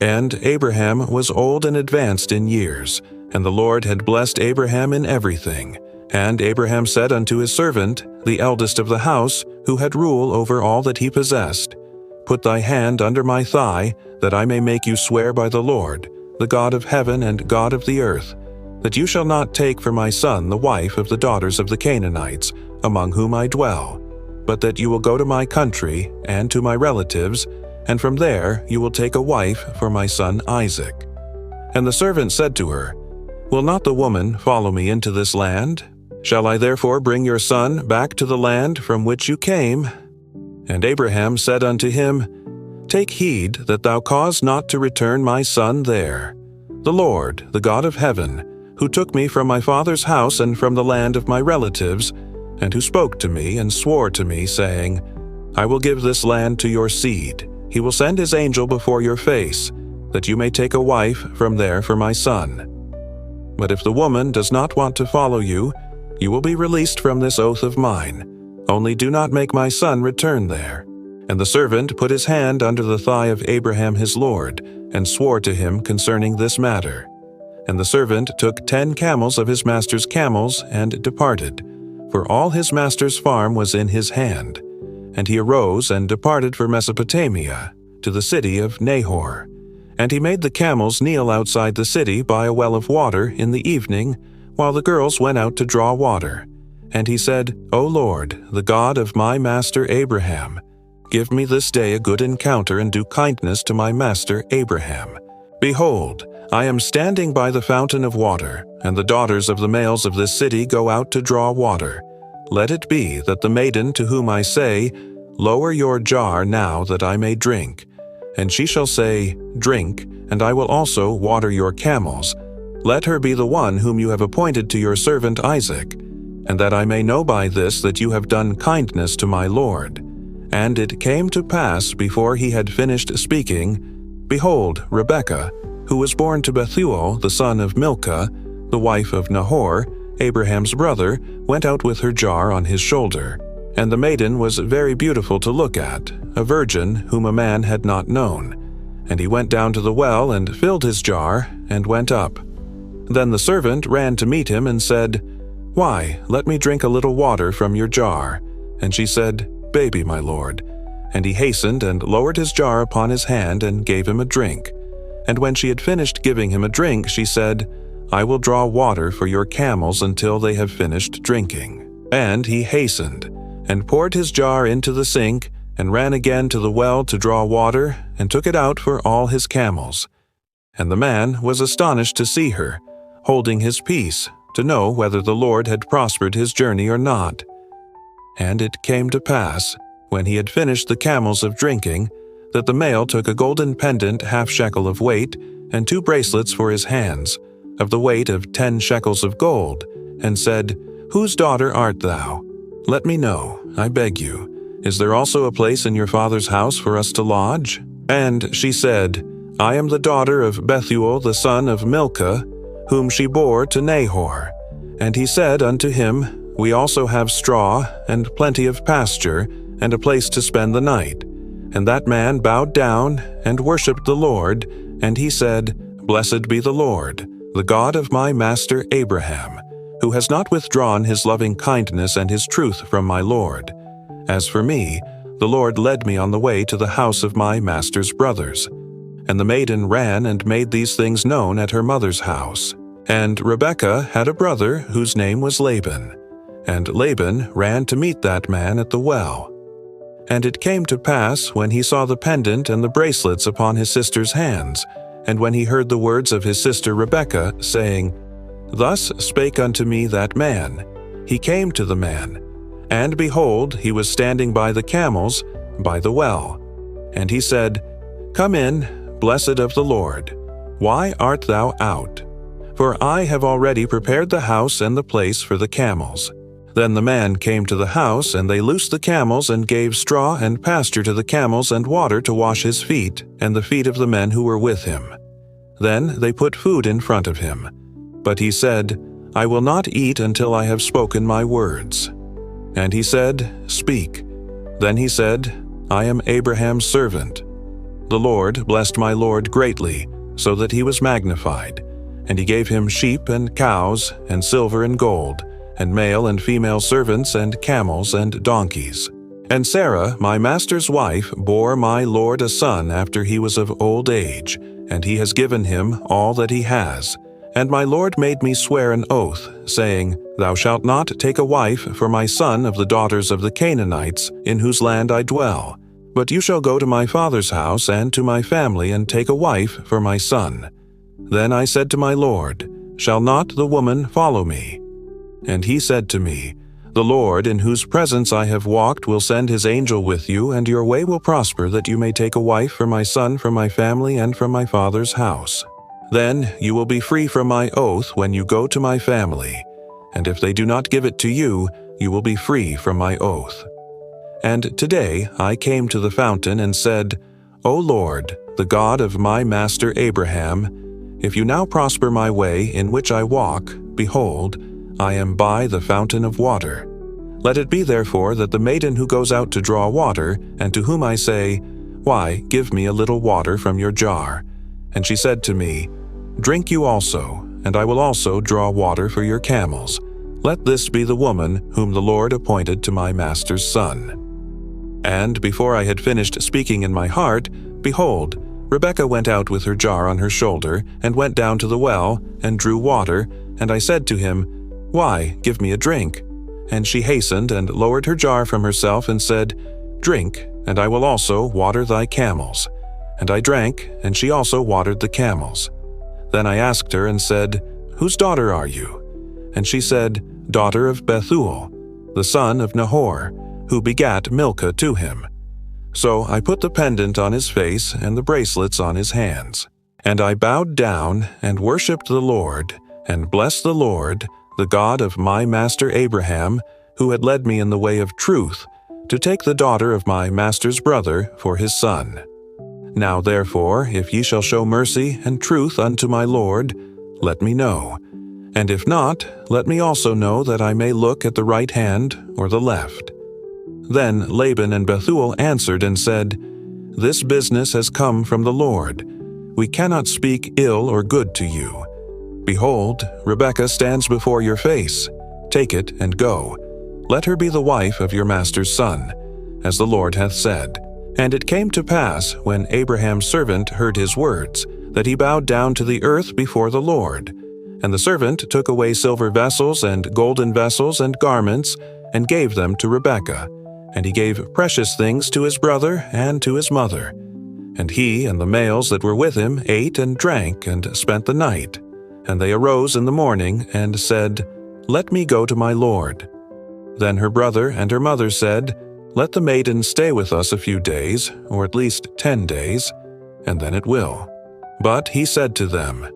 And Abraham was old and advanced in years, and the Lord had blessed Abraham in everything. And Abraham said unto his servant, the eldest of the house, who had rule over all that he possessed, Put thy hand under my thigh, that I may make you swear by the Lord, the God of heaven and God of the earth, that you shall not take for my son the wife of the daughters of the Canaanites, among whom I dwell, but that you will go to my country and to my relatives, and from there you will take a wife for my son Isaac. And the servant said to her, Will not the woman follow me into this land? Shall I therefore bring your son back to the land from which you came? And Abraham said unto him, Take heed that thou cause not to return my son there. The Lord, the God of heaven, who took me from my father's house and from the land of my relatives, and who spoke to me and swore to me, saying, I will give this land to your seed. He will send his angel before your face, that you may take a wife from there for my son. But if the woman does not want to follow you, you will be released from this oath of mine. Only do not make my son return there. And the servant put his hand under the thigh of Abraham his lord, and swore to him concerning this matter. And the servant took 10 camels of his master's camels, and departed, for all his master's farm was in his hand. And he arose and departed for Mesopotamia, to the city of Nahor. And he made the camels kneel outside the city by a well of water in the evening, while the girls went out to draw water. And he said, O Lord, the God of my master Abraham, give me this day a good encounter and do kindness to my master Abraham. Behold, I am standing by the fountain of water, and the daughters of the males of this city go out to draw water. Let it be that the maiden to whom I say, Lower your jar now that I may drink. And she shall say, Drink, and I will also water your camels. Let her be the one whom you have appointed to your servant Isaac, and that I may know by this that you have done kindness to my Lord. And it came to pass before he had finished speaking, behold, Rebekah, who was born to Bethuel the son of Milcah, the wife of Nahor, Abraham's brother, went out with her jar on his shoulder. And the maiden was very beautiful to look at, a virgin whom a man had not known. And he went down to the well and filled his jar, and went up. Then the servant ran to meet him and said, Why, let me drink a little water from your jar. And she said, Baby, my lord. And he hastened and lowered his jar upon his hand and gave him a drink. And when she had finished giving him a drink, she said, I will draw water for your camels until they have finished drinking. And he hastened, and poured his jar into the sink, and ran again to the well to draw water, and took it out for all his camels. And the man was astonished to see her, holding his peace, to know whether the Lord had prospered his journey or not. And it came to pass, when he had finished the camels of drinking, that the male took a golden pendant 1/2 shekel of weight, and 2 bracelets for his hands, of the weight of 10 shekels of gold, and said, Whose daughter art thou? Let me know, I beg you. Is there also a place in your father's house for us to lodge? And she said, I am the daughter of Bethuel the son of Milcah, whom she bore to Nahor. And he said unto him, We also have straw, and plenty of pasture, and a place to spend the night. And that man bowed down, and worshipped the Lord, and he said, Blessed be the Lord, the God of my master Abraham, who has not withdrawn his loving kindness and his truth from my Lord. As for me, the Lord led me on the way to the house of my master's brothers. And the maiden ran and made these things known at her mother's house. And Rebekah had a brother whose name was Laban. And Laban ran to meet that man at the well. And it came to pass, when he saw the pendant and the bracelets upon his sister's hands, and when he heard the words of his sister Rebekah, saying, Thus spake unto me that man, he came to the man. And behold, he was standing by the camels, by the well. And he said, Come in, blessed of the Lord. Why art thou out? For I have already prepared the house and the place for the camels. Then the man came to the house, and they loosed the camels, and gave straw and pasture to the camels, and water to wash his feet, and the feet of the men who were with him. Then they put food in front of him. But he said, I will not eat until I have spoken my words. And he said, Speak. Then he said, I am Abraham's servant. the Lord blessed my Lord greatly, so that he was magnified. And he gave him sheep and cows, and silver and gold, and male and female servants, and camels and donkeys. And Sarah, my master's wife, bore my Lord a son after he was of old age, and he has given him all that he has. And my Lord made me swear an oath, saying, Thou shalt not take a wife for my son of the daughters of the Canaanites, in whose land I dwell. But you shall go to my father's house and to my family, and take a wife for my son. Then I said to my Lord, Shall not the woman follow me? And he said to me, The Lord, in whose presence I have walked, will send his angel with you, and your way will prosper, that you may take a wife for my son from my family and from my father's house. Then you will be free from my oath when you go to my family. And if they do not give it to you, you will be free from my oath. And today I came to the fountain and said, O Lord, the God of my master Abraham, if you now prosper my way in which I walk, behold, I am by the fountain of water. Let it be therefore that the maiden who goes out to draw water, and to whom I say, Why, give me a little water from your jar. And she said to me, Drink you also, and I will also draw water for your camels. Let this be the woman whom the Lord appointed to my master's son. And before I had finished speaking in my heart, behold, Rebekah went out with her jar on her shoulder, and went down to the well, and drew water, and I said to him, Why, give me a drink. And she hastened and lowered her jar from herself, and said, Drink, and I will also water thy camels. And I drank, and she also watered the camels. Then I asked her and said, Whose daughter are you? And she said, Daughter of Bethuel, the son of Nahor, who begat Milcah to him. So I put the pendant on his face and the bracelets on his hands. And I bowed down and worshipped the Lord, and blessed the Lord, the God of my master Abraham, who had led me in the way of truth, to take the daughter of my master's brother for his son. Now therefore, if ye shall show mercy and truth unto my Lord, let me know. And if not, let me also know, that I may look at the right hand or the left. Then Laban and Bethuel answered and said, This business has come from the Lord. We cannot speak ill or good to you. Behold, Rebekah stands before your face. Take it and go. Let her be the wife of your master's son, as the Lord hath said. And it came to pass, when Abraham's servant heard his words, that he bowed down to the earth before the Lord. And the servant took away silver vessels and golden vessels and garments, and gave them to Rebekah. And he gave precious things to his brother and to his mother. And he and the males that were with him ate and drank, and spent the night. And they arose in the morning, and said, Let me go to my Lord. Then her brother and her mother said, Let the maiden stay with us a few days, or at least 10 days, and then it will. But he said to them,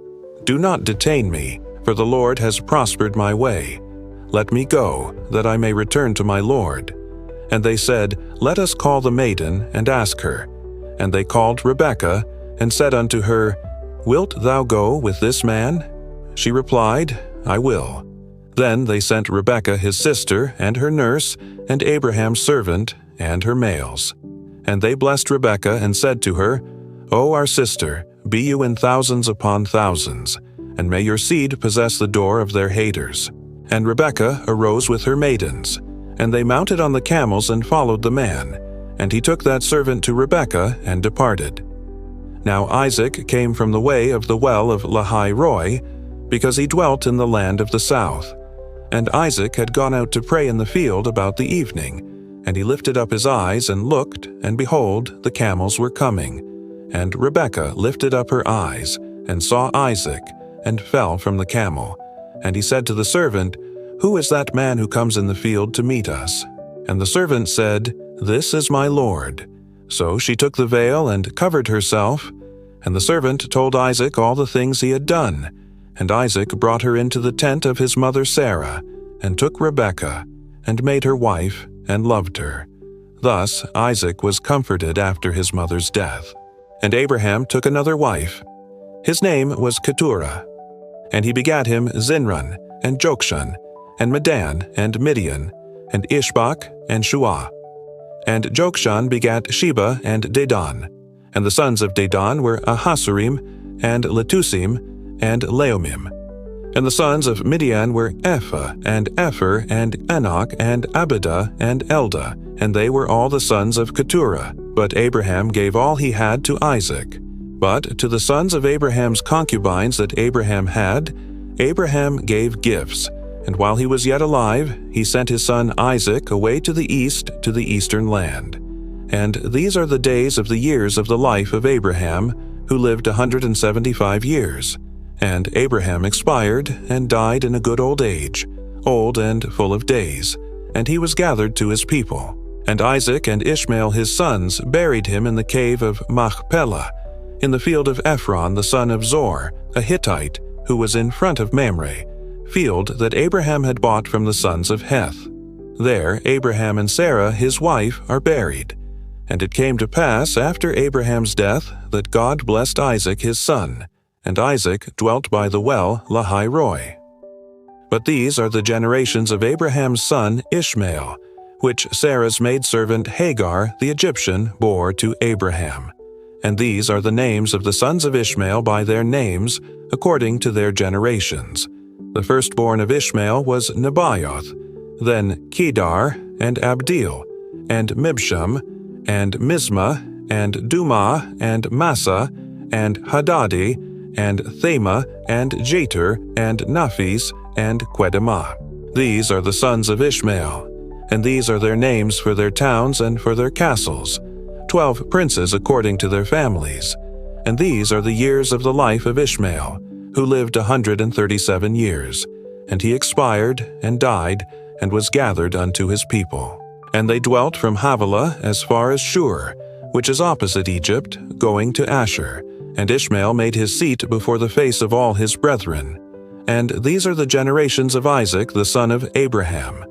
Do not detain me, for the Lord has prospered my way. Let me go, that I may return to my Lord. And they said, Let us call the maiden, and ask her. And they called Rebekah, and said unto her, Wilt thou go with this man? She replied, I will. Then they sent Rebekah his sister, and her nurse, and Abraham's servant, and her males. And they blessed Rebekah, and said to her, O our sister, be you in thousands upon thousands, and may your seed possess the door of their haters. And Rebekah arose with her maidens. And they mounted on the camels and followed the man. And he took that servant to Rebekah and departed. Now Isaac came from the way of the well of Lahai-roi, because he dwelt in the land of the south. And Isaac had gone out to pray in the field about the evening. And he lifted up his eyes and looked, and behold, the camels were coming. And Rebekah lifted up her eyes, and saw Isaac, and fell from the camel. And he said to the servant, Who is that man who comes in the field to meet us? And the servant said, This is my Lord. So she took the veil and covered herself. And the servant told Isaac all the things he had done. And Isaac brought her into the tent of his mother Sarah, and took Rebekah, and made her wife, and loved her. Thus Isaac was comforted after his mother's death. And Abraham took another wife. His name was Keturah. And he begat him Zinran, and Jokshan, and Medan, and Midian, and Ishbak, and Shuah. And Jokshan begat Sheba and Dedan. And the sons of Dedan were Ahasurim, and Letusim, and Leumim. And the sons of Midian were Ephah, and Epher, and Enoch, and Abidah, and Eldah, and they were all the sons of Keturah. But Abraham gave all he had to Isaac. But to the sons of Abraham's concubines that Abraham had, Abraham gave gifts, and while he was yet alive, he sent his son Isaac away to the east, to the eastern land. And these are the days of the years of the life of Abraham, who lived 175 years. And Abraham expired and died in a good old age, old and full of days, and he was gathered to his people. And Isaac and Ishmael his sons buried him in the cave of Machpelah, in the field of Ephron the son of Zor, a Hittite, who was in front of Mamre, field that Abraham had bought from the sons of Heth. There Abraham and Sarah his wife are buried. And it came to pass after Abraham's death that God blessed Isaac his son, and Isaac dwelt by the well Lahai-roi. But these are the generations of Abraham's son Ishmael, which Sarah's maidservant Hagar the Egyptian bore to Abraham. And these are the names of the sons of Ishmael by their names, according to their generations. The firstborn of Ishmael was Nebaioth, then Kedar, and Abdeel, and Mibsham, and Mizmah, and Dumah, and Massa, and Hadadi, and Thema, and Jeter, and Naphis, and Quedemah. These are the sons of Ishmael, and these are their names for their towns and for their castles, 12 princes according to their families. And these are the years of the life of Ishmael, who lived 137 years. And he expired, and died, and was gathered unto his people. And they dwelt from Havilah as far as Shur, which is opposite Egypt, going to Ashur. And Ishmael made his seat before the face of all his brethren. And these are the generations of Isaac the son of Abraham.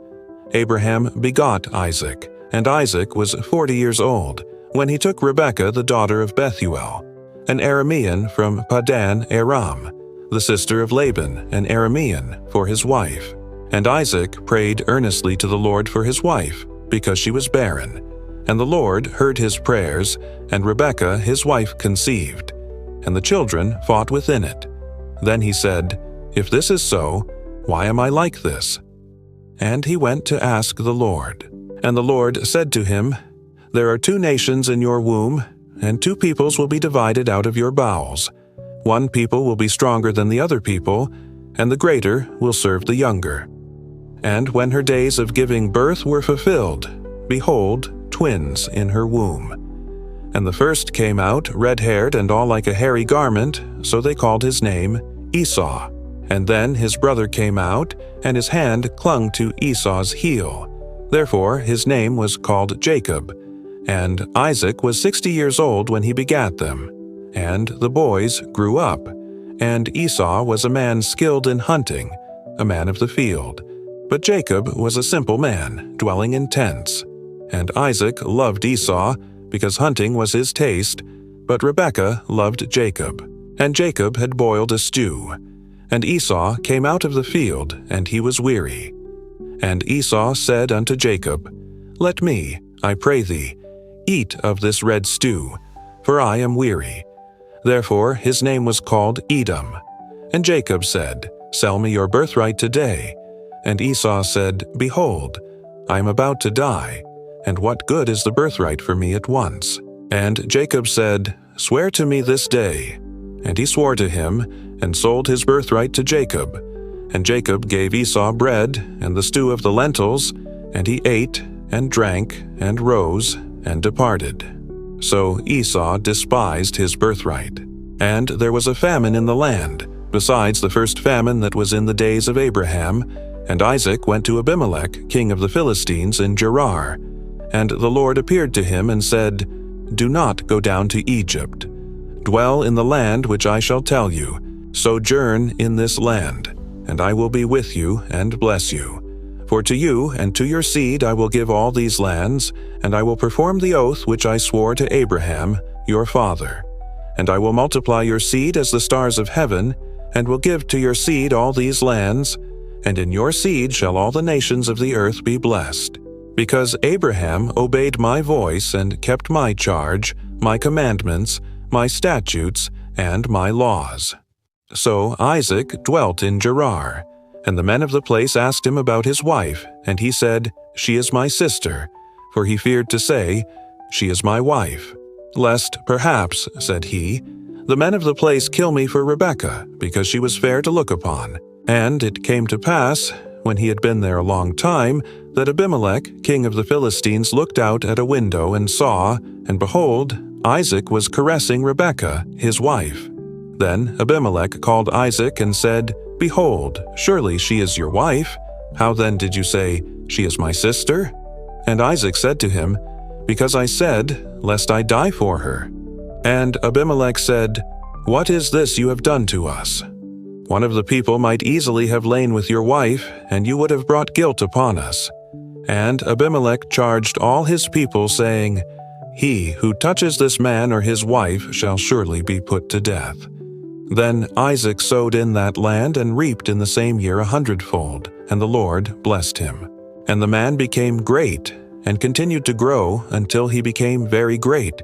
Abraham begot Isaac, and Isaac was 40 years old, when he took Rebekah the daughter of Bethuel, an Aramean from Padan Aram, the sister of Laban, an Aramean, for his wife. And Isaac prayed earnestly to the Lord for his wife, because she was barren. And the Lord heard his prayers, and Rebekah his wife conceived. And the children fought within it. Then he said, If this is so, why am I like this? And he went to ask the Lord. And the Lord said to him, There are 2 nations in your womb, and 2 peoples will be divided out of your bowels. One people will be stronger than the other people, and the greater will serve the younger. And when her days of giving birth were fulfilled, behold, twins in her womb. And the first came out red-haired and all like a hairy garment, so they called his name Esau. And then his brother came out, and his hand clung to Esau's heel. Therefore his name was called Jacob. And Isaac was 60 years old when he begat them. And the boys grew up. And Esau was a man skilled in hunting, a man of the field. But Jacob was a simple man, dwelling in tents. And Isaac loved Esau, because hunting was his taste, but Rebekah loved Jacob. And Jacob had boiled a stew. And Esau came out of the field, and he was weary. And Esau said unto Jacob, Let me, I pray thee, eat of this red stew, for I am weary. Therefore his name was called Edom. And Jacob said, Sell me your birthright today. And Esau said, Behold, I am about to die, and what good is the birthright for me at once? And Jacob said, Swear to me this day. And he swore to him, and sold his birthright to Jacob. And Jacob gave Esau bread, and the stew of the lentils, and he ate, and drank, and rose, and departed. So Esau despised his birthright. And there was a famine in the land, besides the first famine that was in the days of Abraham. And Isaac went to Abimelech, king of the Philistines, in Gerar. And the Lord appeared to him and said, Do not go down to Egypt. Dwell in the land which I shall tell you. Sojourn in this land, and I will be with you and bless you. For to you and to your seed I will give all these lands, and I will perform the oath which I swore to Abraham, your father. And I will multiply your seed as the stars of heaven, and will give to your seed all these lands, and in your seed shall all the nations of the earth be blessed. Because Abraham obeyed my voice and kept my charge, my commandments, my statutes, and my laws." So Isaac dwelt in Gerar, and the men of the place asked him about his wife, and he said, "She is my sister," for he feared to say, "She is my wife." "Lest, perhaps," said he, "the men of the place kill me for Rebekah, because she was fair to look upon." And it came to pass, when he had been there a long time, that Abimelech, king of the Philistines, looked out at a window and saw, and behold, Isaac was caressing Rebekah, his wife. Then Abimelech called Isaac and said, "Behold, surely she is your wife. How then did you say, 'She is my sister'?" And Isaac said to him, "Because I said, lest I die for her." And Abimelech said, "What is this you have done to us? One of the people might easily have lain with your wife, and you would have brought guilt upon us." And Abimelech charged all his people, saying, "He who touches this man or his wife shall surely be put to death." Then Isaac sowed in that land and reaped in the same year 100-fold, and the Lord blessed him. And the man became great, and continued to grow until he became very great,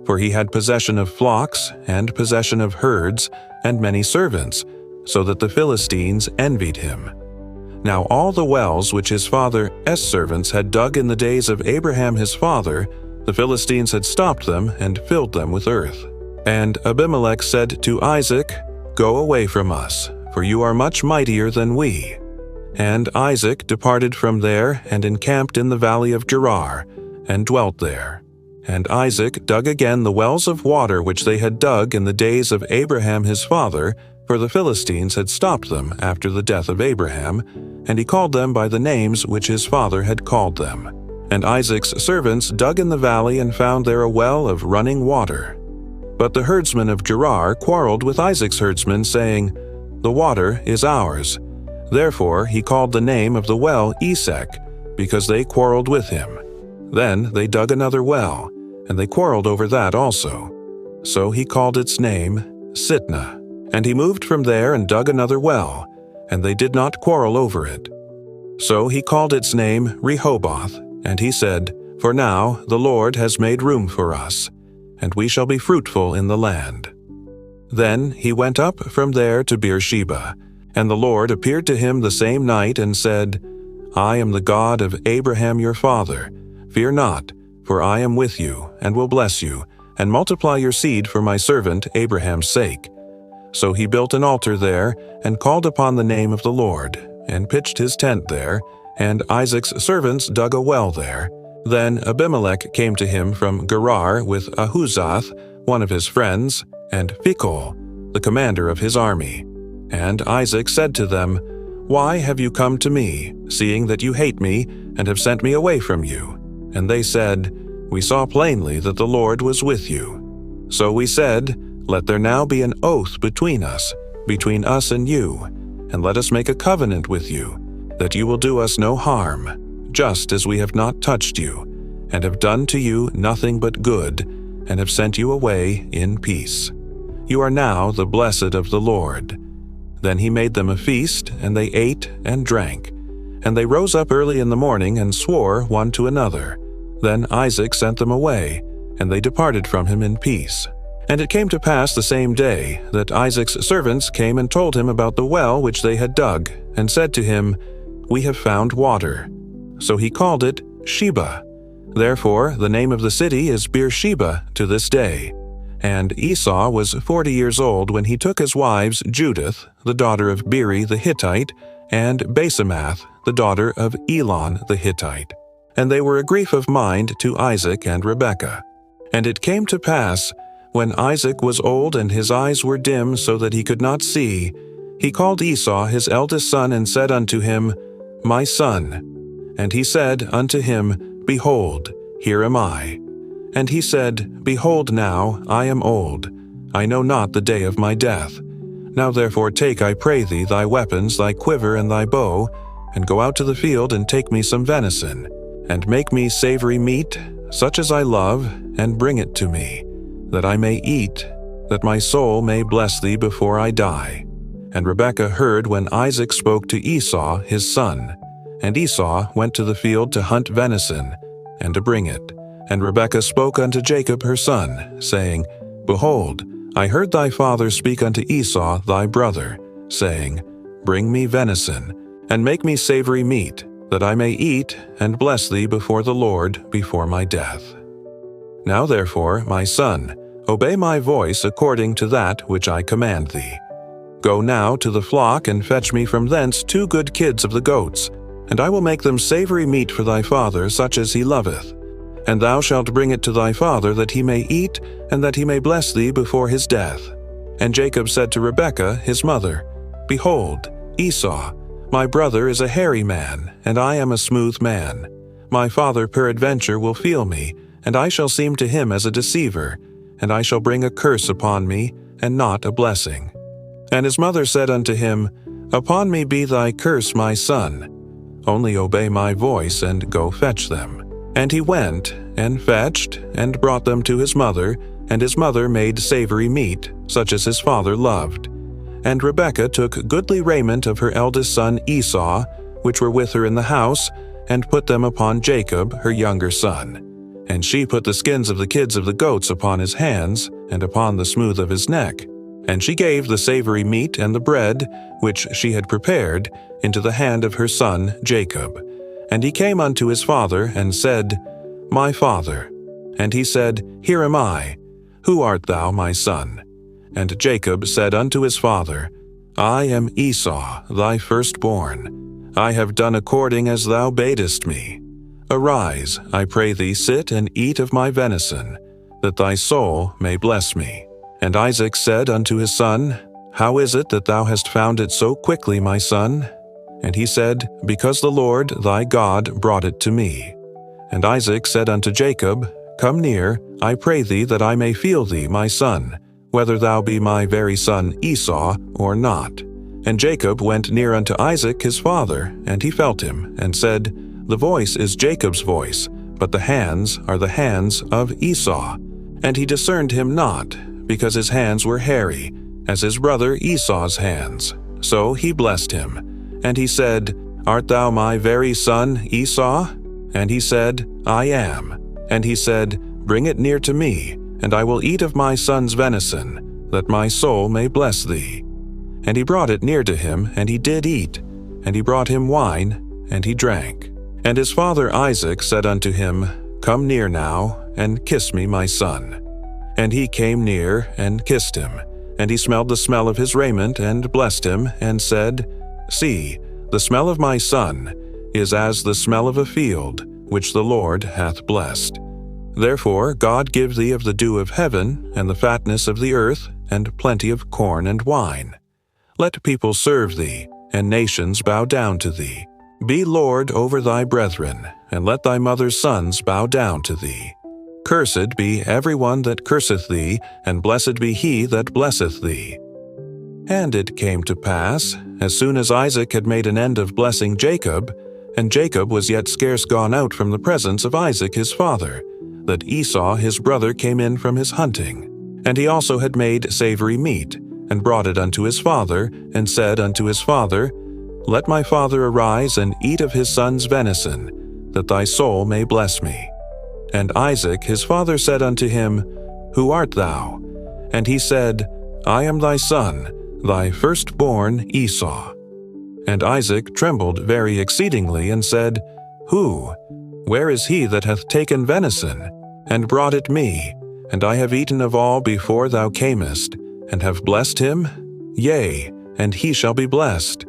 for he had possession of flocks, and possession of herds, and many servants, so that the Philistines envied him. Now all the wells which his father's servants had dug in the days of Abraham his father, the Philistines had stopped them and filled them with earth. And Abimelech said to Isaac, "Go away from us, for you are much mightier than we." And Isaac departed from there and encamped in the valley of Gerar, and dwelt there. And Isaac dug again the wells of water which they had dug in the days of Abraham his father, for the Philistines had stopped them after the death of Abraham, and he called them by the names which his father had called them. And Isaac's servants dug in the valley and found there a well of running water. But the herdsmen of Gerar quarreled with Isaac's herdsmen, saying, "The water is ours." Therefore he called the name of the well Esek, because they quarreled with him. Then they dug another well, and they quarreled over that also. So he called its name Sitnah. And he moved from there and dug another well, and they did not quarrel over it. So he called its name Rehoboth, and he said, "For now the Lord has made room for us, and we shall be fruitful in the land." Then he went up from there to Beersheba, and the Lord appeared to him the same night and said, "I am the God of Abraham your father. Fear not, for I am with you, and will bless you, and multiply your seed for my servant Abraham's sake." So he built an altar there, and called upon the name of the Lord, and pitched his tent there, and Isaac's servants dug a well there. Then Abimelech came to him from Gerar with Ahuzath, one of his friends, and Phicol, the commander of his army. And Isaac said to them, "Why have you come to me, seeing that you hate me, and have sent me away from you?" And they said, "We saw plainly that the Lord was with you." So we said, "Let there now be an oath between us and you, and let us make a covenant with you, that you will do us no harm, just as we have not touched you, and have done to you nothing but good, and have sent you away in peace. You are now the blessed of the Lord." Then he made them a feast, and they ate and drank. And they rose up early in the morning and swore one to another. Then Isaac sent them away, and they departed from him in peace. And it came to pass the same day that Isaac's servants came and told him about the well which they had dug, and said to him, "We have found water." So he called it Sheba. Therefore the name of the city is Beersheba to this day. And Esau was 40 years old when he took his wives Judith, the daughter of Beeri the Hittite, and Basemath, the daughter of Elon the Hittite. And they were a grief of mind to Isaac and Rebekah. And it came to pass, when Isaac was old and his eyes were dim so that he could not see, he called Esau his eldest son and said unto him, "My son." And he said unto him, "Behold, here am I." And he said, "Behold now, I am old. I know not the day of my death. Now therefore take, I pray thee, thy weapons, thy quiver and thy bow, and go out to the field and take me some venison, and make me savory meat, such as I love, and bring it to me, that I may eat, that my soul may bless thee before I die." And Rebekah heard when Isaac spoke to Esau his son. And Esau went to the field to hunt venison, and to bring it. And Rebekah spoke unto Jacob her son, saying, Behold, I heard thy father speak unto Esau thy brother, saying, Bring me venison, and make me savory meat, that I may eat and bless thee before the Lord before my death. Now therefore, my son, obey my voice according to that which I command thee. Go now to the flock and fetch me from thence 2 good kids of the goats, and I will make them savory meat for thy father, such as he loveth. And thou shalt bring it to thy father, that he may eat, and that he may bless thee before his death. And Jacob said to Rebekah his mother, Behold, Esau, my brother is a hairy man, and I am a smooth man. My father peradventure will feel me, and I shall seem to him as a deceiver, and I shall bring a curse upon me, and not a blessing. And his mother said unto him, Upon me be thy curse, my son. Only obey my voice, and go fetch them. And he went, and fetched, and brought them to his mother, and his mother made savory meat, such as his father loved. And Rebekah took goodly raiment of her eldest son Esau, which were with her in the house, and put them upon Jacob, her younger son. And she put the skins of the kids of the goats upon his hands, and upon the smooth of his neck. And she gave the savory meat and the bread, which she had prepared, into the hand of her son Jacob. And he came unto his father, and said, My father. And he said, Here am I. Who art thou, my son? And Jacob said unto his father, I am Esau, thy firstborn. I have done according as thou badest me. Arise, I pray thee, sit and eat of my venison, that thy soul may bless me. And Isaac said unto his son, How is it that thou hast found it so quickly, my son? And he said, Because the Lord thy God brought it to me. And Isaac said unto Jacob, Come near, I pray thee, that I may feel thee, my son, whether thou be my very son Esau or not. And Jacob went near unto Isaac his father, and he felt him, and said, The voice is Jacob's voice, but the hands are the hands of Esau. And he discerned him not, because his hands were hairy, as his brother Esau's hands. So he blessed him. And he said, Art thou my very son Esau? And he said, I am. And he said, Bring it near to me, and I will eat of my son's venison, that my soul may bless thee. And he brought it near to him, and he did eat. And he brought him wine, and he drank. And his father Isaac said unto him, Come near now, and kiss me, my son. And he came near, and kissed him. And he smelled the smell of his raiment, and blessed him, and said, See, the smell of my son is as the smell of a field, which the Lord hath blessed. Therefore God give thee of the dew of heaven, and the fatness of the earth, and plenty of corn and wine. Let people serve thee, and nations bow down to thee. Be Lord over thy brethren, and let thy mother's sons bow down to thee. Cursed be every one that curseth thee, and blessed be he that blesseth thee. And it came to pass, as soon as Isaac had made an end of blessing Jacob, and Jacob was yet scarce gone out from the presence of Isaac his father, that Esau his brother came in from his hunting. And he also had made savory meat, and brought it unto his father, and said unto his father, Let my father arise and eat of his son's venison, that thy soul may bless me. And Isaac his father said unto him, Who art thou? And he said, I am thy son, thy firstborn Esau. And Isaac trembled very exceedingly, and said, Who? Where is he that hath taken venison, and brought it me? And I have eaten of all before thou camest, and have blessed him? Yea, and he shall be blessed.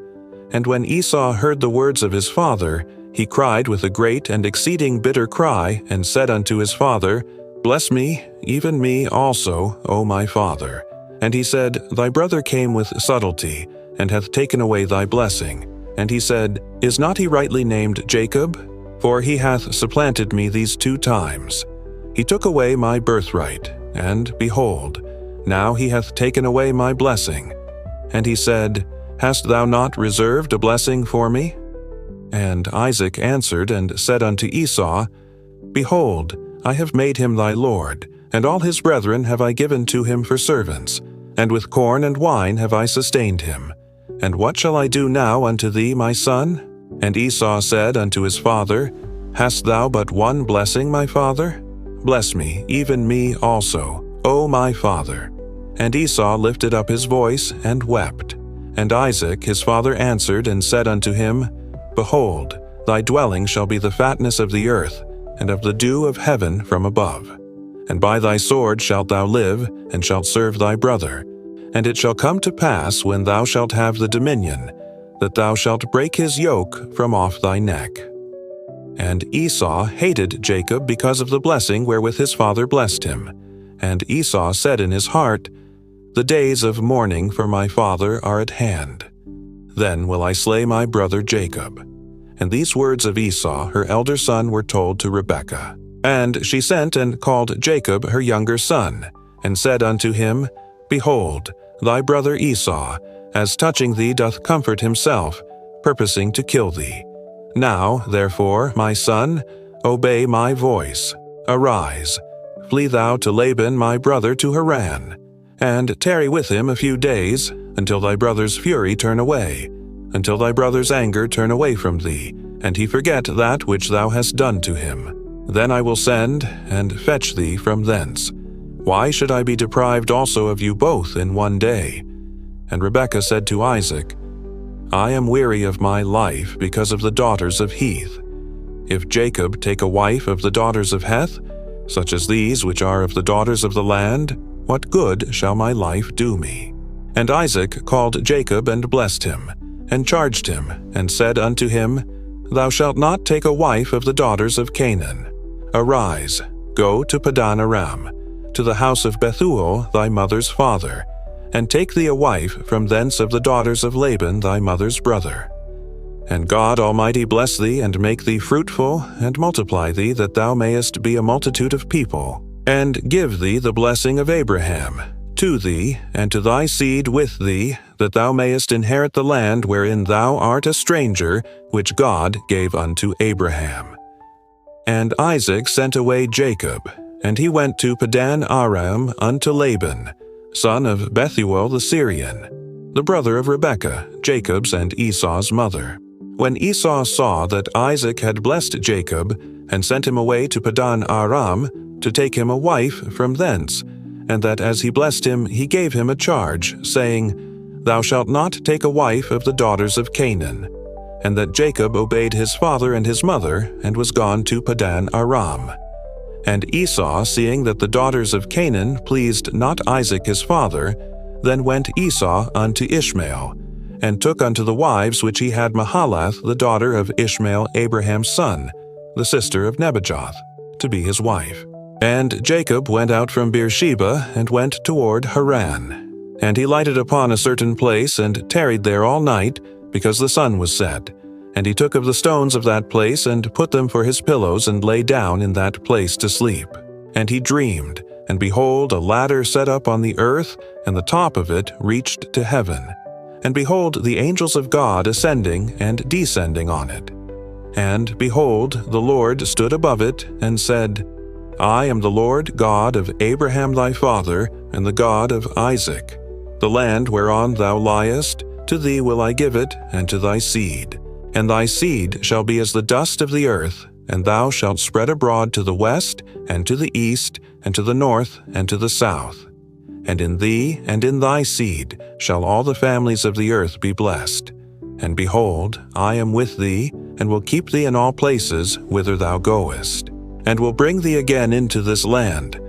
And when Esau heard the words of his father, he cried with a great and exceeding bitter cry, and said unto his father, Bless me, even me also, O my father. And he said, Thy brother came with subtlety, and hath taken away thy blessing. And he said, Is not he rightly named Jacob? For he hath supplanted me these 2 times. He took away my birthright, and behold, now he hath taken away my blessing. And he said, Hast thou not reserved a blessing for me? And Isaac answered and said unto Esau, Behold, I have made him thy lord, and all his brethren have I given to him for servants, and with corn and wine have I sustained him. And what shall I do now unto thee, my son? And Esau said unto his father, Hast thou but one blessing, my father? bless me, even me also, O my father." And Esau lifted up his voice and wept. And Isaac his father answered and said unto him, "Behold, thy dwelling shall be the fatness of the earth, and of the dew of heaven from above. And by thy sword shalt thou live, and shalt serve thy brother. And it shall come to pass, when thou shalt have the dominion, that thou shalt break his yoke from off thy neck." And Esau hated Jacob because of the blessing wherewith his father blessed him. And Esau said in his heart, "The days of mourning for my father are at hand. Then will I slay my brother Jacob." And these words of Esau, her elder son, were told to Rebekah. And she sent and called Jacob her younger son, and said unto him, "Behold, thy brother Esau, as touching thee, doth comfort himself, purposing to kill thee. Now, therefore, my son, obey my voice. Arise, flee thou to Laban my brother to Haran, and tarry with him a few days, until thy brother's fury turn away, until thy brother's anger turn away from thee, and he forget that which thou hast done to him. Then I will send and fetch thee from thence. Why should I be deprived also of you both in one day?" And Rebekah said to Isaac, "I am weary of my life because of the daughters of Heth. If Jacob take a wife of the daughters of Heth, such as these which are of the daughters of the land, what good shall my life do me?" And Isaac called Jacob and blessed him, and charged him, and said unto him, "Thou shalt not take a wife of the daughters of Canaan. Arise, go to Padan Aram, to the house of Bethuel thy mother's father, and take thee a wife from thence of the daughters of Laban thy mother's brother. And God Almighty bless thee, and make thee fruitful, and multiply thee, that thou mayest be a multitude of people, and give thee the blessing of Abraham, to thee, and to thy seed with thee, that thou mayest inherit the land wherein thou art a stranger, which God gave unto Abraham." And Isaac sent away Jacob, and he went to Padan Aram unto Laban, son of Bethuel the Syrian, the brother of Rebekah, Jacob's and Esau's mother. When Esau saw that Isaac had blessed Jacob, and sent him away to Padan Aram, to take him a wife from thence, and that as he blessed him he gave him a charge, saying, "Thou shalt not take a wife of the daughters of Canaan," and that Jacob obeyed his father and his mother, and was gone to Padan Aram. And Esau, seeing that the daughters of Canaan pleased not Isaac his father, then went Esau unto Ishmael, and took unto the wives which he had Mahalath the daughter of Ishmael Abraham's son, the sister of Nebajoth, to be his wife. And Jacob went out from Beersheba, and went toward Haran. And he lighted upon a certain place, and tarried there all night, because the sun was set. And he took of the stones of that place, and put them for his pillows, and lay down in that place to sleep. And he dreamed, and behold, a ladder set up on the earth, and the top of it reached to heaven. And behold, the angels of God ascending and descending on it. And behold, the Lord stood above it, and said, "I am the Lord God of Abraham thy father, and the God of Isaac. The land whereon thou liest, to thee will I give it, and to thy seed. And thy seed shall be as the dust of the earth, and thou shalt spread abroad to the west, and to the east, and to the north, and to the south. And in thee and in thy seed shall all the families of the earth be blessed. And behold, I am with thee, and will keep thee in all places whither thou goest, and will bring thee again into this land.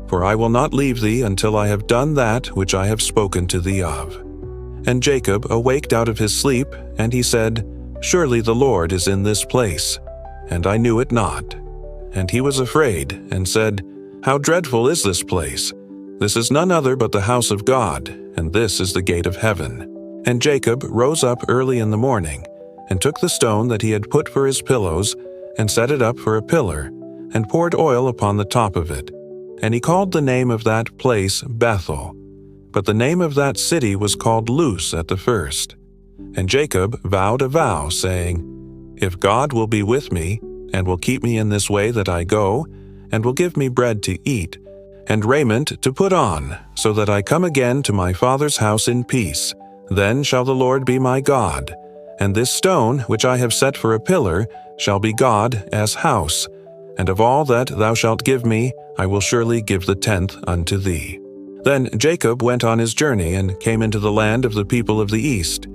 For I will not leave thee until I have done that which I have spoken to thee of." And Jacob awaked out of his sleep, and he said, "Surely the Lord is in this place, and I knew it not." And he was afraid, and said, "How dreadful is this place! This is none other but the house of God, and this is the gate of heaven." And Jacob rose up early in the morning, and took the stone that he had put for his pillows, and set it up for a pillar, and poured oil upon the top of it. And he called the name of that place Bethel. But the name of that city was called Luz at the first. And Jacob vowed a vow, saying, "If God will be with me, and will keep me in this way that I go, and will give me bread to eat, and raiment to put on, so that I come again to my father's house in peace, then shall the Lord be my God, and this stone which I have set for a pillar shall be God as house, and of all that thou shalt give me, I will surely give the 10th unto thee." Then Jacob went on his journey, and came into the land of the people of the east.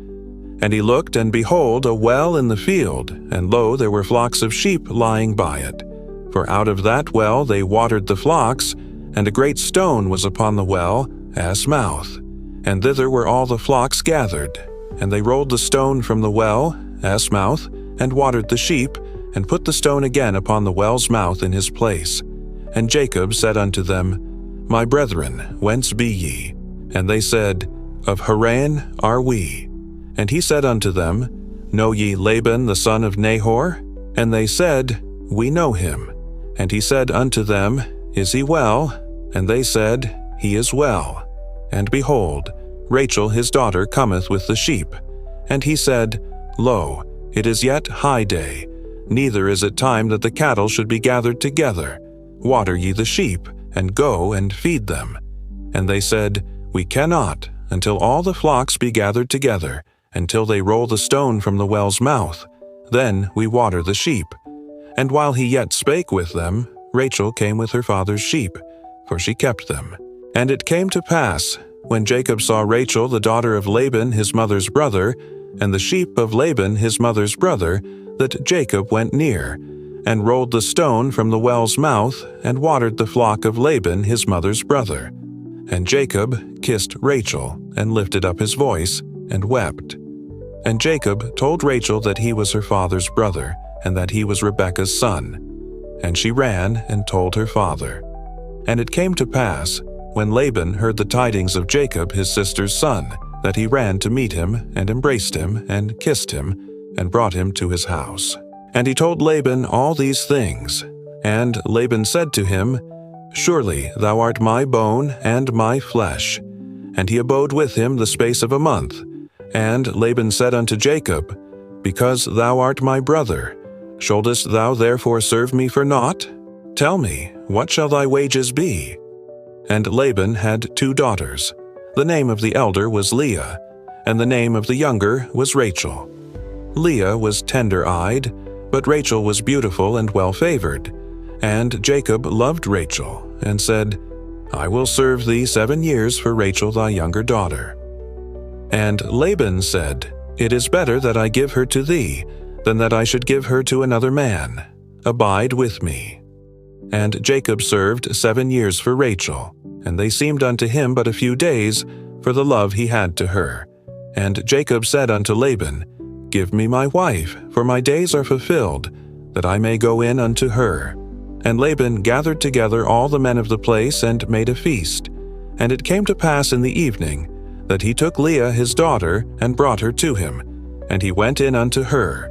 And he looked, and behold, a well in the field, and lo, there were flocks of sheep lying by it. For out of that well they watered the flocks, and a great stone was upon the well, as mouth. And thither were all the flocks gathered. And they rolled the stone from the well, as mouth, and watered the sheep, and put the stone again upon the well's mouth in his place. And Jacob said unto them, "My brethren, whence be ye?" And they said, "Of Haran are we." And he said unto them, "Know ye Laban the son of Nahor?" And they said, "We know him." And he said unto them, "Is he well?" And they said, "He is well." And behold, Rachel his daughter cometh with the sheep. And he said, "Lo, it is yet high day, neither is it time that the cattle should be gathered together. Water ye the sheep, and go and feed them." And they said, "We cannot, until all the flocks be gathered together, until they roll the stone from the well's mouth. Then we water the sheep." And while he yet spake with them, Rachel came with her father's sheep, for she kept them. And it came to pass, when Jacob saw Rachel the daughter of Laban his mother's brother, and the sheep of Laban his mother's brother, that Jacob went near, and rolled the stone from the well's mouth, and watered the flock of Laban his mother's brother. And Jacob kissed Rachel, and lifted up his voice, and wept. And Jacob told Rachel that he was her father's brother, and that he was Rebekah's son. And she ran and told her father. And it came to pass, when Laban heard the tidings of Jacob his sister's son, that he ran to meet him, and embraced him, and kissed him, and brought him to his house. And he told Laban all these things. And Laban said to him, "Surely thou art my bone and my flesh." And he abode with him the space of a month. And Laban said unto Jacob, "Because thou art my brother, shouldest thou therefore serve me for naught? Tell me, what shall thy wages be?" And Laban had 2 daughters. The name of the elder was Leah, and the name of the younger was Rachel. Leah was tender-eyed, but Rachel was beautiful and well-favored. And Jacob loved Rachel, and said, "I will serve thee 7 years for Rachel thy younger daughter." And Laban said, "It is better that I give her to thee, than that I should give her to another man. Abide with me." And Jacob served 7 years for Rachel, and they seemed unto him but a few days, for the love he had to her. And Jacob said unto Laban, "Give me my wife, for my days are fulfilled, that I may go in unto her." And Laban gathered together all the men of the place, and made a feast. And it came to pass in the evening, that he took Leah his daughter, and brought her to him. And he went in unto her.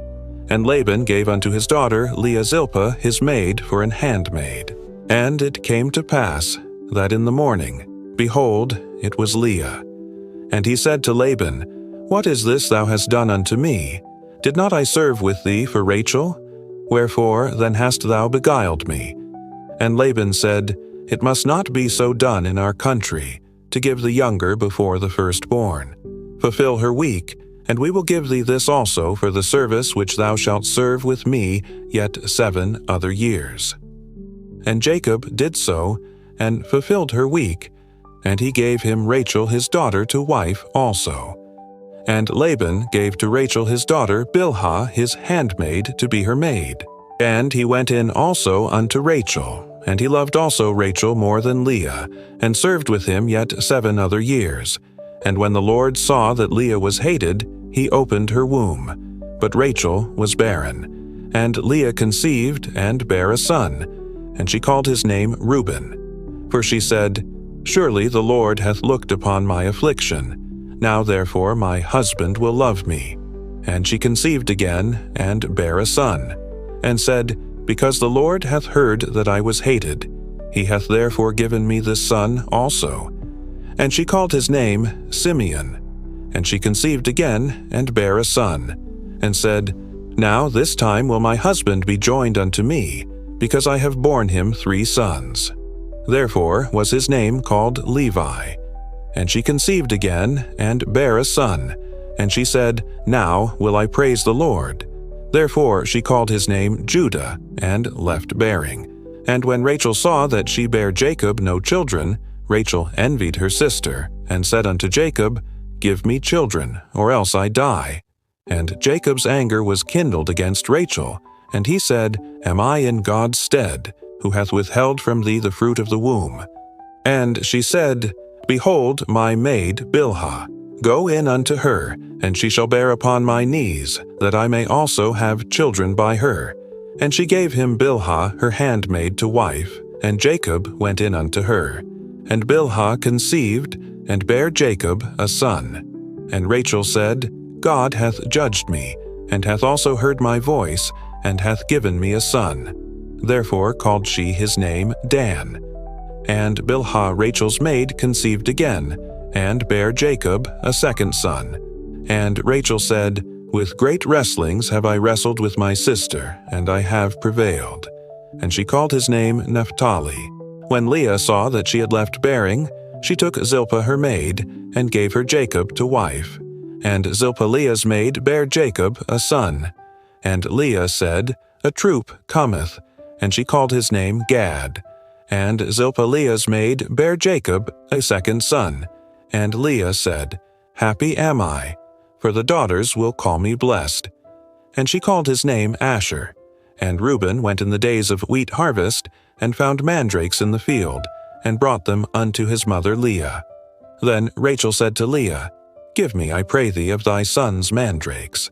And Laban gave unto his daughter Leah Zilpah his maid for an handmaid. And it came to pass, that in the morning, behold, it was Leah. And he said to Laban, "What is this thou hast done unto me? Did not I serve with thee for Rachel? Wherefore then hast thou beguiled me?" And Laban said, "It must not be so done in our country, to give the younger before the firstborn. Fulfill her week, and we will give thee this also for the service which thou shalt serve with me yet 7 other years." And Jacob did so, and fulfilled her week, and he gave him Rachel his daughter to wife also. And Laban gave to Rachel his daughter Bilhah his handmaid to be her maid. And he went in also unto Rachel, and he loved also Rachel more than Leah, and served with him yet 7 other years. And when the Lord saw that Leah was hated, he opened her womb. But Rachel was barren. And Leah conceived, and bare a son, and she called his name Reuben. For she said, "Surely the Lord hath looked upon my affliction. Now therefore my husband will love me." And she conceived again, and bare a son, and said, "Because the Lord hath heard that I was hated, he hath therefore given me this son also." And she called his name Simeon. And she conceived again, and bare a son, and said, "Now this time will my husband be joined unto me, because I have borne him 3 sons." Therefore was his name called Levi. And she conceived again, and bare a son. And she said, "Now will I praise the Lord." Therefore she called his name Judah, and left bearing. And when Rachel saw that she bare Jacob no children, Rachel envied her sister, and said unto Jacob, Give me children, or else I die. And Jacob's anger was kindled against Rachel, and he said, Am I in God's stead, who hath withheld from thee the fruit of the womb? And she said, Behold my maid Bilhah, go in unto her, and she shall bear upon my knees, that I may also have children by her. And she gave him Bilhah her handmaid to wife, and Jacob went in unto her. And Bilhah conceived, and bare Jacob a son. And Rachel said, God hath judged me, and hath also heard my voice, and hath given me a son. Therefore called she his name Dan. And Bilhah Rachel's maid conceived again, and bare Jacob a second son. And Rachel said, With great wrestlings have I wrestled with my sister, and I have prevailed. And she called his name Naphtali. When Leah saw that she had left bearing, she took Zilpah her maid, and gave her Jacob to wife. And Zilpah Leah's maid bare Jacob a son. And Leah said, A troop cometh, and she called his name Gad. And Zilpah Leah's maid bare Jacob a second son. And Leah said, Happy am I, for the daughters will call me blessed. And she called his name Asher. And Reuben went in the days of wheat harvest, and found mandrakes in the field, and brought them unto his mother Leah. Then Rachel said to Leah, Give me, I pray thee, of thy son's mandrakes.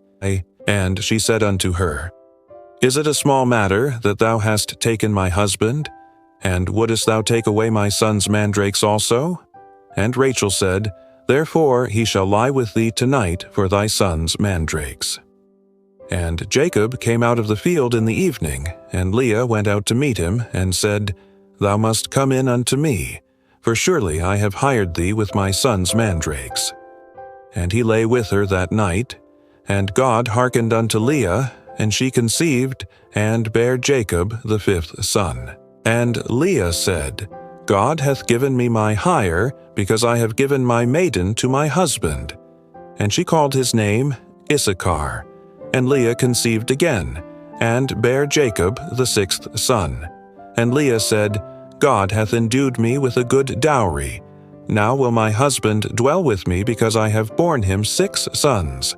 And she said unto her, Is it a small matter that thou hast taken my husband? And wouldest thou take away my son's mandrakes also? And Rachel said, Therefore he shall lie with thee tonight for thy son's mandrakes. And Jacob came out of the field in the evening, and Leah went out to meet him, and said, Thou must come in unto me, for surely I have hired thee with my son's mandrakes. And he lay with her that night, and God hearkened unto Leah, and she conceived, and bare Jacob the fifth son. And Leah said, God hath given me my hire, because I have given my maiden to my husband. And she called his name Issachar. And Leah conceived again, and bare Jacob the sixth son. And Leah said, God hath endued me with a good dowry. Now will my husband dwell with me, because I have borne him 6 sons.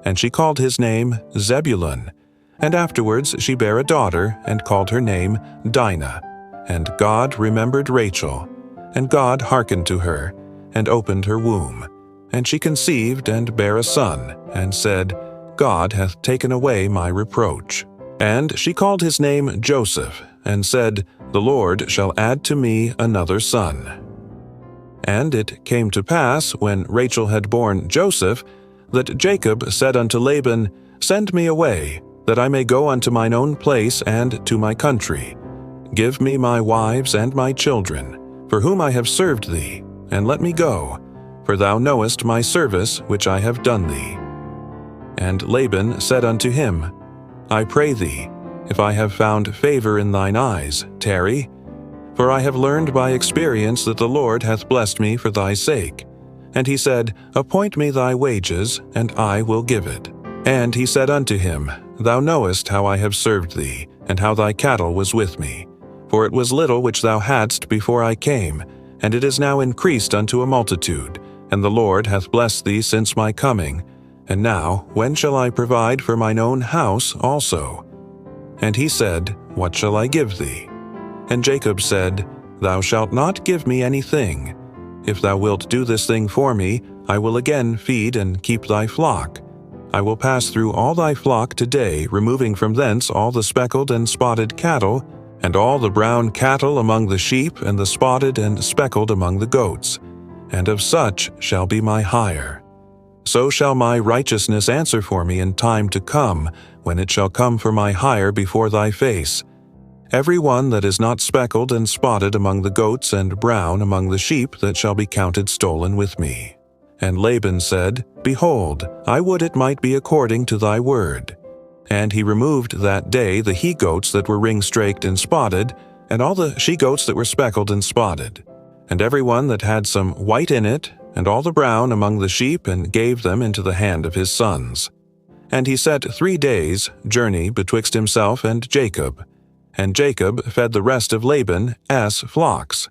And she called his name Zebulun. And afterwards she bare a daughter, and called her name Dinah. And God remembered Rachel. And God hearkened to her, and opened her womb. And she conceived, and bare a son, and said, God hath taken away my reproach. And she called his name Joseph, and said, The Lord shall add to me another son. And it came to pass, when Rachel had borne Joseph, that Jacob said unto Laban, Send me away, that I may go unto mine own place and to my country. Give me my wives and my children, for whom I have served thee, and let me go, for thou knowest my service which I have done thee. And Laban said unto him, I pray thee, if I have found favor in thine eyes, tarry. For I have learned by experience that the Lord hath blessed me for thy sake. And he said, Appoint me thy wages, and I will give it. And he said unto him, Thou knowest how I have served thee, and how thy cattle was with me. For it was little which thou hadst before I came, and it is now increased unto a multitude, and the Lord hath blessed thee since my coming. And now, when shall I provide for mine own house also? And he said, What shall I give thee? And Jacob said, Thou shalt not give me anything. If thou wilt do this thing for me, I will again feed and keep thy flock. I will pass through all thy flock today, removing from thence all the speckled and spotted cattle, and all the brown cattle among the sheep, and the spotted and speckled among the goats. And of such shall be my hire. So shall my righteousness answer for me in time to come, when it shall come for my hire before thy face. Every one that is not speckled and spotted among the goats and brown among the sheep that shall be counted stolen with me. And Laban said, Behold, I would it might be according to thy word. And he removed that day the he-goats that were ring-straked and spotted, and all the she-goats that were speckled and spotted, and every one that had some white in it, and all the brown among the sheep, and gave them into the hand of his sons. And he set 3 days' journey betwixt himself and Jacob. And Jacob fed the rest of Laban flocks.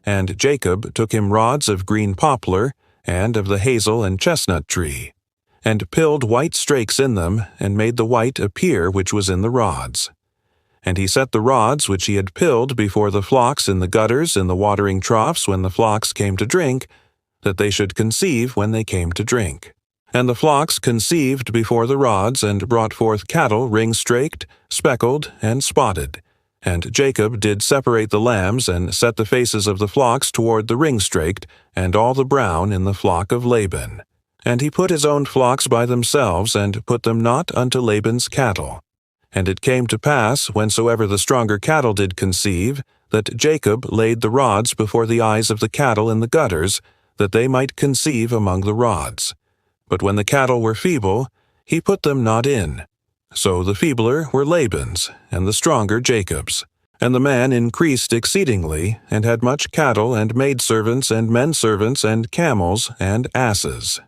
And Jacob took him rods of green poplar, and of the hazel and chestnut tree, and pilled white strakes in them, and made the white appear which was in the rods. And he set the rods which he had pilled before the flocks in the gutters in the watering troughs when the flocks came to drink, that they should conceive when they came to drink. And the flocks conceived before the rods, and brought forth cattle ring-straked, speckled, and spotted. And Jacob did separate the lambs, and set the faces of the flocks toward the ring-straked, and all the brown in the flock of Laban. And he put his own flocks by themselves, and put them not unto Laban's cattle. And it came to pass, whensoever the stronger cattle did conceive, that Jacob laid the rods before the eyes of the cattle in the gutters, that they might conceive among the rods. But when the cattle were feeble, he put them not in. So the feebler were Laban's, and the stronger Jacob's. And the man increased exceedingly, and had much cattle, and maidservants, and menservants, and camels, and asses.